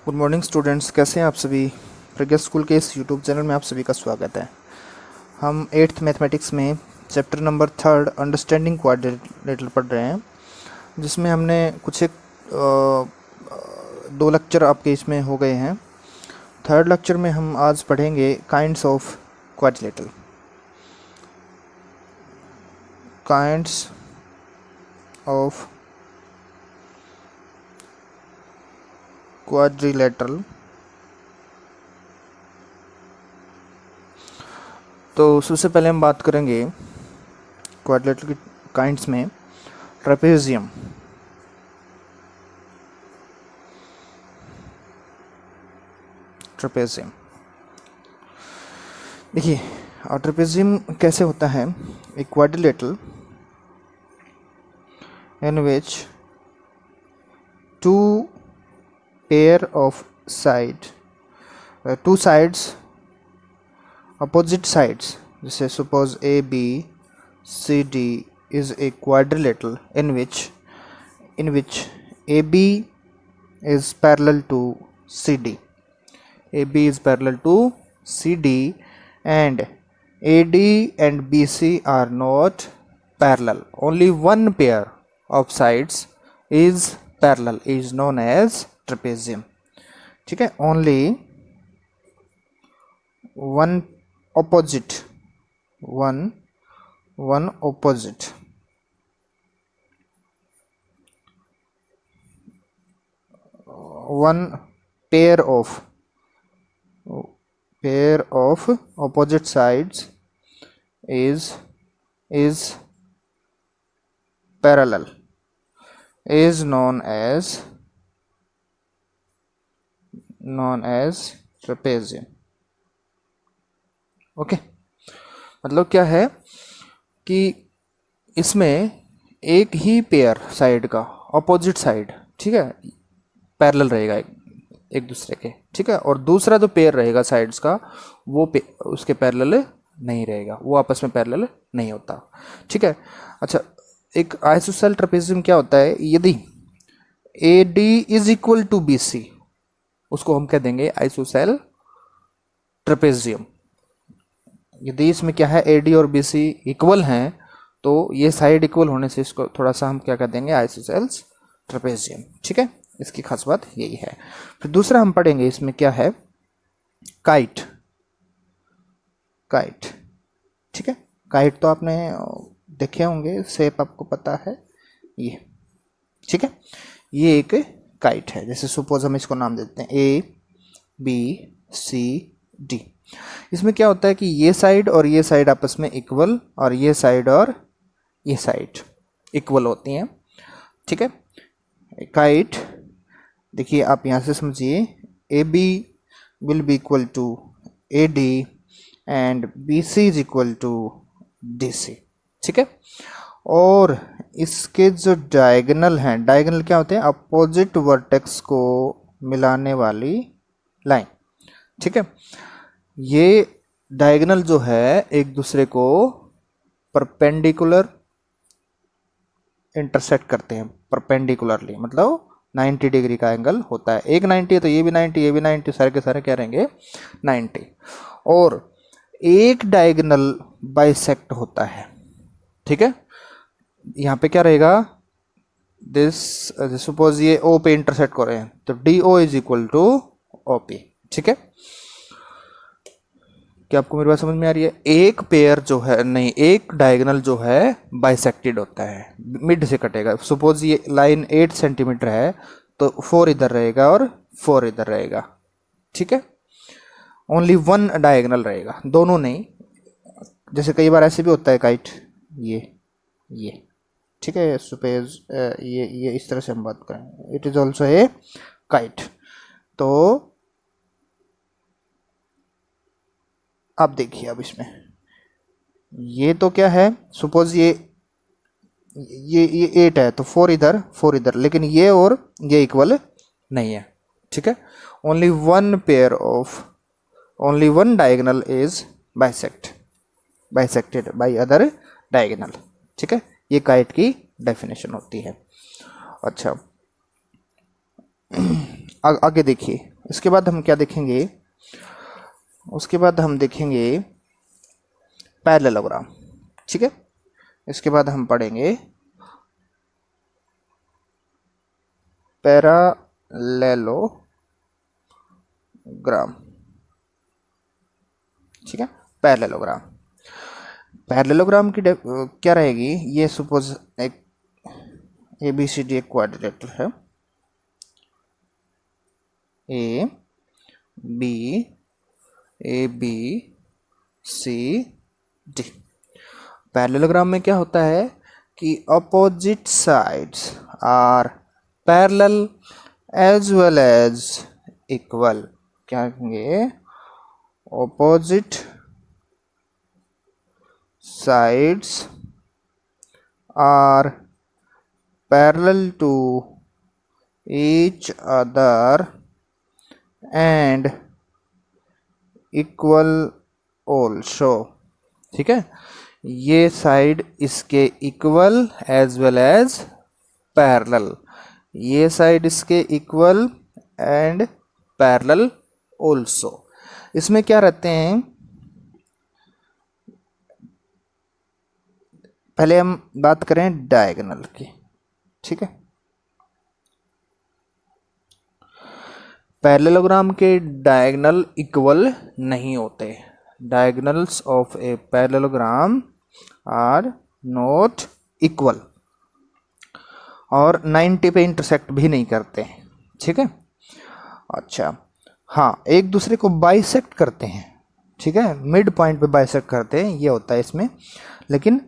Good morning students, कैसे हैं आप सभी। प्रज्ञा स्कूल के इस यूट्यूब चैनल में आप सभी का स्वागत है। हम 8th मैथमेटिक्स में चैप्टर नंबर 3 अंडरस्टैंडिंग क्वाड्रिलेटरल पढ़ रहे हैं, जिसमें हमने कुछ एक दो लेक्चर आपके इसमें हो गए हैं। थर्ड लेक्चर में हम आज पढ़ेंगे kinds of quadrilateral. Kinds of quadrilateral. तो सबसे पहले हम बात करेंगे क्वाड्रिलेटरल की काइंड्स में ट्रेपेजियम। ट्रेपेजियम देखिए, ट्रेपेजियम कैसे होता है। एक quadrilateral in which two pair of two sides opposite sides, जैसे suppose ABCD is a quadrilateral in which AB is parallel to CD. AB is parallel to CD and AD and BC are not parallel. Only one pair of sides is parallel, is known as trapezium. ठीक है, only one opposite one opposite one pair of opposite sides is parallel, is known as trapezium. Okay मतलब क्या है कि इसमें एक ही pair side का opposite side, ठीक है, पैरेलल रहेगा एक दूसरे के, ठीक है, और दूसरा जो पेयर रहेगा साइड्स का वो उसके पैरेलल नहीं रहेगा, वो आपस में पैरेलल नहीं होता, ठीक है। अच्छा, एक आइसोसेल ट्रेपेजियम क्या होता है, यदि AD is equal to BC उसको हम कह देंगे आइसोसेल ट्रेपेजियम। यदि इसमें क्या है, AD और BC इक्वल हैं तो ये साइड इक्वल होने से इसको थोड़ा सा हम क्या कर देंगे, आइसोसेल्स ट्रेपेजियम, ठीक है। इसकी खास बात यही है। फिर दूसरा हम पढ़ेंगे इसमें क्या है, काइट। ठीक है, काइट तो आपने देखे होंगे, शेप आपको पता है ये, ठीक है। ये एक काइट है, जैसे सपोज हम इसको नाम देते हैं ABCD। इसमें क्या होता है कि ये साइड और ये साइड आपस में इक्वल, और ये साइड और ये साइड इक्वल होती हैं, ठीक है। काइट देखिए, आप यहाँ से समझिए, AB will be equal to AD and BC is equal to DC, ठीक है। और इसके जो डायगोनल हैं, डायगोनल क्या होते हैं, अपोजिट वर्टेक्स को मिलाने वाली लाइन, ठीक है। ये डायगोनल जो है एक दूसरे को परपेंडिकुलर इंटरसेक्ट करते हैं, परपेंडिकुलरली, मतलब 90 डिग्री का एंगल होता है। एक 90 है तो ये भी 90, ये भी 90, सारे के सारे क्या रहेंगे, 90। और एक डायगोनल बाइसेक्ट होता है, ठीक है। यहाँ पे क्या रहेगा, दिस सपोज ये O पे इंटरसेक्ट कर रहे हैं तो DO is equal to OP, ठीक है। क्या आपको मेरी बात समझ में आ रही है। एक पेयर जो है, नहीं, एक डायगोनल जो है बाइसेक्टेड होता है, मिड से कटेगा। सपोज ये लाइन 8 सेंटीमीटर है तो 4 इधर रहेगा और 4 इधर रहेगा, ठीक है। ओनली वन डायगोनल रहेगा, दोनों नहीं। जैसे कई बार ऐसे भी होता है काइट, ये ठीक है, सपोज ये इस तरह से हम बात करें, it is also a kite. तो अब देखिए, अब इसमें ये तो क्या है, सपोज ये 8 है तो 4 इधर 4 इधर, लेकिन ये और ये इक्वल नहीं है, ठीक है। Only one diagonal is bisected by other diagonal, ठीक है। ये काइट की डेफिनेशन होती है। अच्छा, आगे देखिए, इसके बाद हम क्या देखेंगे, उसके बाद हम देखेंगे पैरेललोग्राम। ठीक है, इसके बाद हम पढ़ेंगे पैरेललोग्राम। ठीक है, पैरेललोग्राम। पैरेललोग्राम की क्या रहेगी, ये सपोज एक ABCD एक क्वाड्रिलेटरल है, A B AB C D। Parallelogram में क्या होता है कि opposite sides are parallel as well as equal. क्या कहेंगे, opposite sides are parallel to each other and equal also। ठीक है, ये साइड इसके equal as well as parallel, ये साइड इसके इक्वल एंड पैरेलल ऑल्सो। इसमें क्या रहते हैं, पहले हम बात करें डायगोनल की। ठीक है, पैरेललोग्राम के डायगोनल इक्वल नहीं होते। Diagonals of a parallelogram are not equal और 90 पे इंटरसेक्ट भी नहीं करते। ठीक है, अच्छा हाँ, एक दूसरे को बाइसेक्ट करते हैं। ठीक है, मिड पॉइंट पे बाइसेक्ट करते हैं, ये होता है इसमें, लेकिन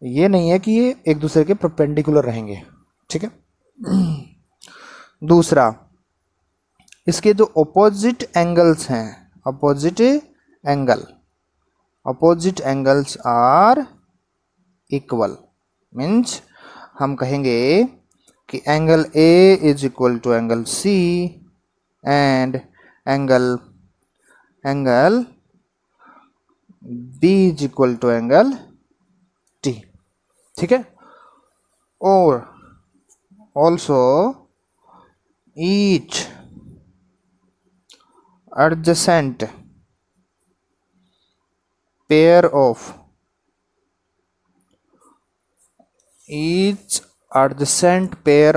ये नहीं है कि ये एक दूसरे के परपेंडिकुलर रहेंगे। ठीक है, दूसरा, इसके जो अपोजिट एंगल्स हैं, opposite angles are equal. Means हम कहेंगे कि angle A is equal to angle C and angle B is equal to angle T। ठीक है, और also each adjacent pair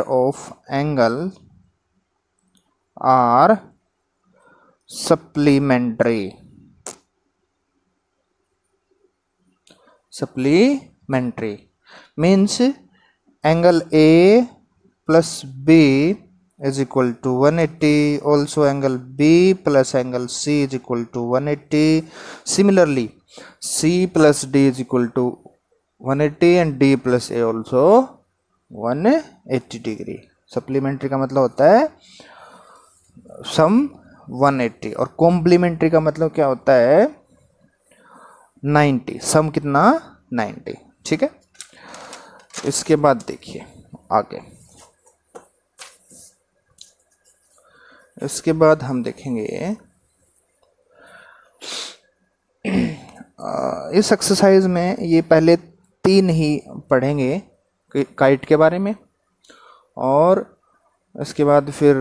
of angles are supplementary means angle A plus B is equal to 180, also angle B plus angle C is equal to 180, similarly C plus D is equal to 180 and D plus A also 180 degree. Supplementary का मतलब होता है सम 180 और complementary का मतलब क्या होता है 90। सम कितना 90। ठीक है, इसके बाद देखिए आगे, इसके बाद हम देखेंगे इस एक्सरसाइज में ये पहले 3 ही पढ़ेंगे काइट के बारे में, और इसके बाद फिर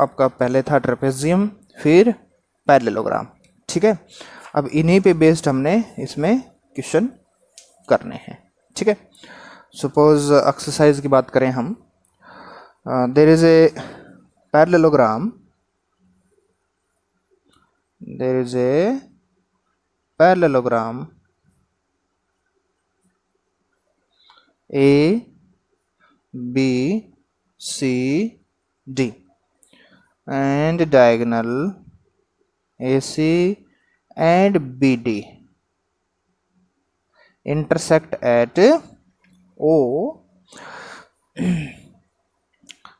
आपका पहले था ट्रेपेजियम, फिर पैरेललोग्राम। ठीक है, अब इन्हीं पे बेस्ड हमने इसमें क्वेश्चन करने हैं। ठीक है, सपोज एक्सरसाइज की बात करें हम, there is a parallelogram, there is a parallelogram A B C D and diagonal AC and BD intersect at O।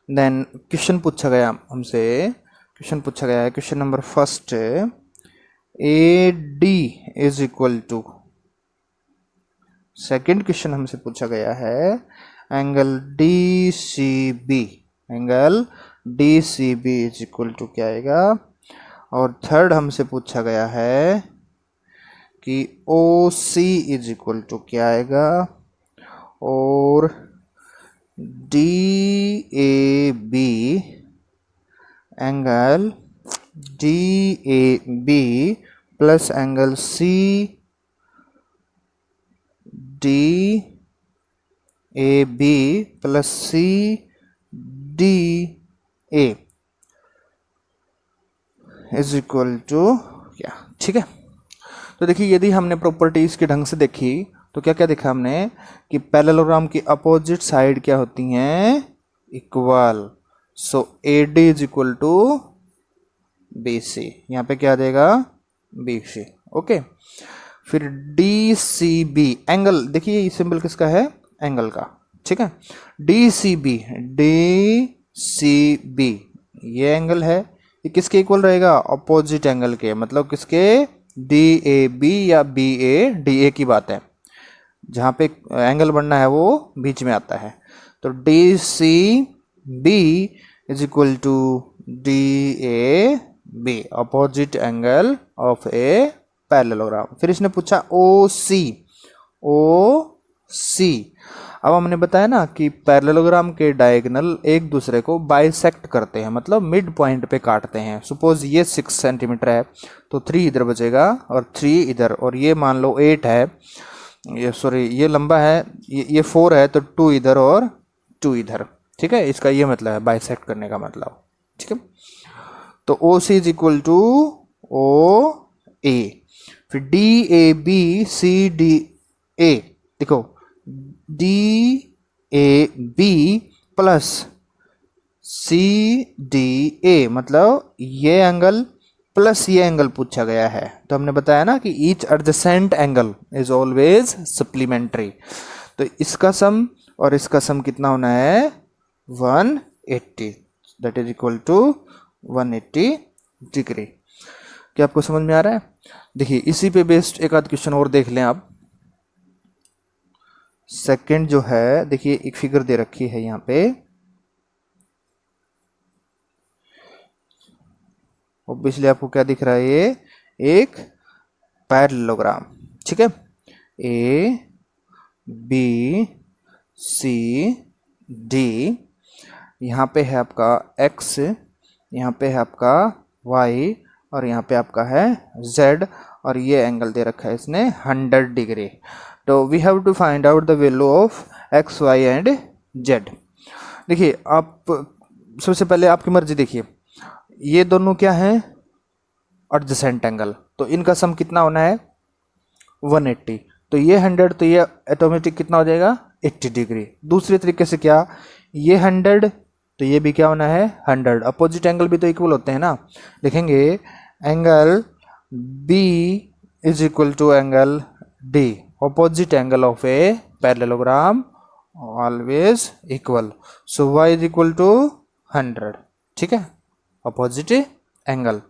then question पूछा गया हमसे, question number first, AD is equal to, second question हमसे पूछा गया है angle DCB is equal to क्या आएगा, और थर्ड हमसे पूछा गया है कि OC इज इक्वल टू क्या आएगा, और DAB angle D A B plus angle C D A B plus C D A is equal to क्या। ठीक है, तो देखिए यदि हमने प्रॉपर्टीज के ढंग से देखी तो क्या क्या देखा हमने कि पैरेललोग्राम की अपोजिट साइड क्या होती हैं, equal. So A D is equal to B C, यहाँ पे क्या आ जाएगा, बी सी। ओके, फिर डी सी बी एंगल, देखिए ये सिंबल किसका है, एंगल का। ठीक है, डी सी बी ये एंगल है, ये किसके इक्वल रहेगा, अपोजिट एंगल के, मतलब किसके, डी ए बी या बी ए डी ए की बात है, जहाँ पे एंगल बनना है वो बीच में आता है। तो D C B is equal to D A B, opposite angle of a parallelogram. फिर इसने पूछा ओ सी, अब हमने बताया ना कि पैरेललोग्राम के डायगोनल एक दूसरे को बाइसेक्ट करते हैं, मतलब मिड पॉइंट पे काटते हैं। सपोज ये 6 सेंटीमीटर है तो 3 इधर बचेगा और 3 इधर, और ये मान लो 8 है, ये सॉरी ये लंबा है, ये 4 है तो 2 इधर और 2 इधर। ठीक है, इसका ये मतलब है बाइसेक्ट करने का मतलब। ठीक है, तो O C is equal to O A, फिर D A B C D A, देखो D A B plus C D A, मतलब ये एंगल प्लस ये एंगल पूछा गया है। तो हमने बताया ना कि each adjacent angle is always supplementary. तो इसका सम और इसका सम कितना होना है, 180, that is equal to 180 degree. क्या आपको समझ में आ रहा है? देखिए इसी पे बेस्ड एक आध क्वेश्चन और देख लें आप। सेकंड जो है, देखिए एक फिगर दे रखी है यहाँ पे, ऑब्वियसली आपको क्या दिख रहा है, ये एक पैरेललोग्राम। ठीक है, ए बी सी डी, यहाँ पे है आपका x, यहाँ पे है आपका y, और यहाँ पे आपका है z, और ये एंगल दे रखा है इसने 100 डिग्री। तो we have to find out the value of x, y and z। देखिए आप सबसे पहले आपकी मर्जी, देखिए ये दोनों क्या हैं, एडजेसेंट एंगल, तो इनका सम कितना होना है 180, तो ये 100, तो ये ऑटोमेटिक कितना हो जाएगा 80 डिग्री। दूसरे तरीके से क्या, ये 100 तो ये भी क्या होना है 100, अपोजिट एंगल भी तो इक्वल होते हैं ना। लिखेंगे angle B is equal to angle D, opposite angle of a parallelogram always equal, so y is equal to 100। ठीक है, अपोजिट एंगल।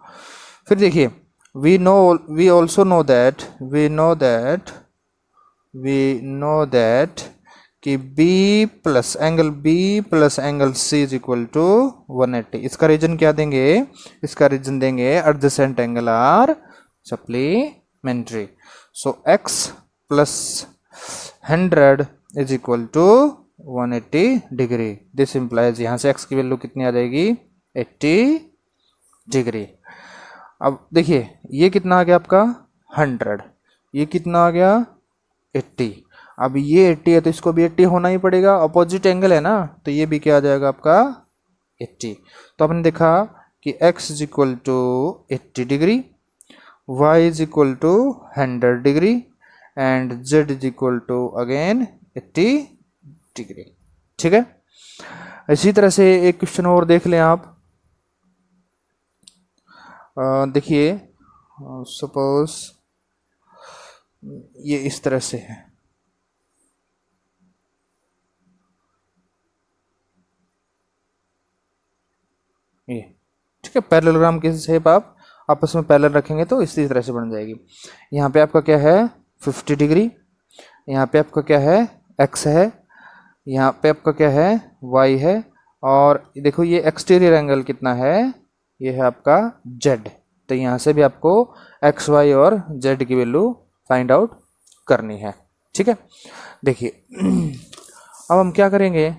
फिर देखिए we also know that कि B plus angle C is equal to 180। इसका reason क्या देंगे, इसका reason देंगे adjacent angle are supplementary. So x plus 100 is equal to 180 degree. This implies, यहाँ से x की वैल्यू कितनी आ जाएगी 80 डिग्री। अब देखिए ये कितना आ गया आपका 100, ये कितना आ गया 80। अब ये 80 है तो इसको भी 80 होना ही पड़ेगा, अपोजिट एंगल है ना, तो ये भी क्या आ जाएगा आपका 80। तो आपने देखा कि x is equal to 80 degree, y is equal to 100 degree and z is equal to again 80 degree. ठीक है, इसी तरह से एक क्वेश्चन और देख लें आप। देखिए सपोज ये इस तरह से है, ये ठीक है, पैरेललोग्राम की शेप आप आपस में पैरेलल रखेंगे तो इसी तरह से बन जाएगी। यहाँ पे आपका क्या है 50 डिग्री, यहाँ पे आपका क्या है x है, यहाँ पे आपका क्या है y है, और देखो ये एक्सटीरियर एंगल कितना है, ये है आपका z। तो यहाँ से भी आपको x, y और z की वैल्यू फाइंड आउट करनी है। ठीक है, देखिए अब हम क्या करेंगे,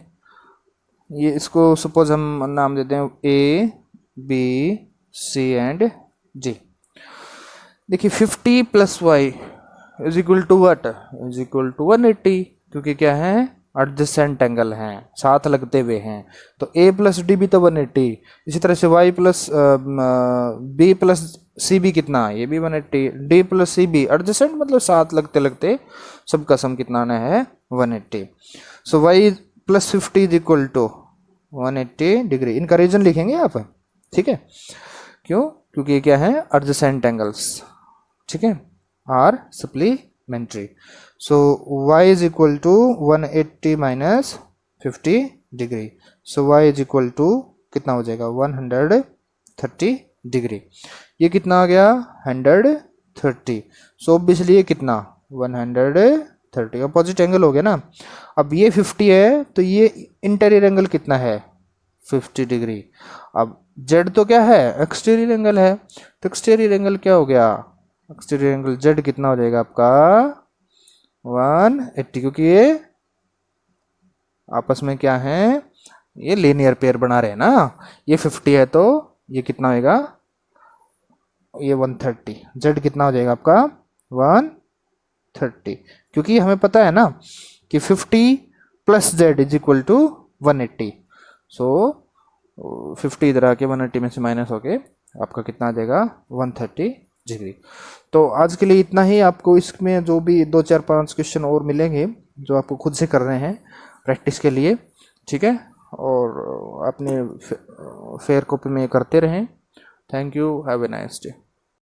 ये इसको सपोज हम नाम देते हैं A B C and G. देखिए 50 plus y is equal to what, is equal to 180, क्योंकि क्या है एडजेसेंट एंगल हैं, साथ लगते हुए हैं। तो a प्लस डी भी तो 180, इसी तरह से y प्लस बी प्लस सी भी कितना, ये भी 180, d प्लस सी भी एडजेसेंट मतलब साथ लगते लगते सबका सम कितना आना है 180। So y plus 50 is equal to 180 degree. इनका रीजन लिखेंगे आप, ठीक है, क्यों, क्योंकि ये क्या है एडजेसेंट एंगल्स, ठीक है, are supplementary. So y is equal to 180 minus 50 degree. So y is equal to कितना हो जाएगा 130 डिग्री। ये कितना आ गया 130। सो ऑब्वियसली ये कितना 130 अपोजिट एंगल हो गया ना। अब ये 50 है तो ये इंटीरियर एंगल कितना है 50 डिग्री। अब z तो क्या है एक्सटीरियर एंगल है, तो एक्सटीरियर एंगल क्या हो गया, एक्सटीरियर एंगल z कितना हो जाएगा आपका 180, क्योंकि ये आपस में क्या है ये लीनियर पेयर बना रहे हैं ना। ये 50 है तो ये कितना होएगा ये 130, z कितना हो जाएगा आपका 130, क्योंकि हमें पता है ना कि 50 plus z is equal to 180। So 50 इधर आके 180 में से माइनस होके आपका कितना आ जाएगा 130 डिग्री। तो आज के लिए इतना ही। आपको इसमें जो भी 2 4 5 क्वेश्चन और मिलेंगे जो आपको खुद से करने हैं प्रैक्टिस के लिए, ठीक है, और अपने फेयर कॉपी में करते रहें। Thank you, have a nice day.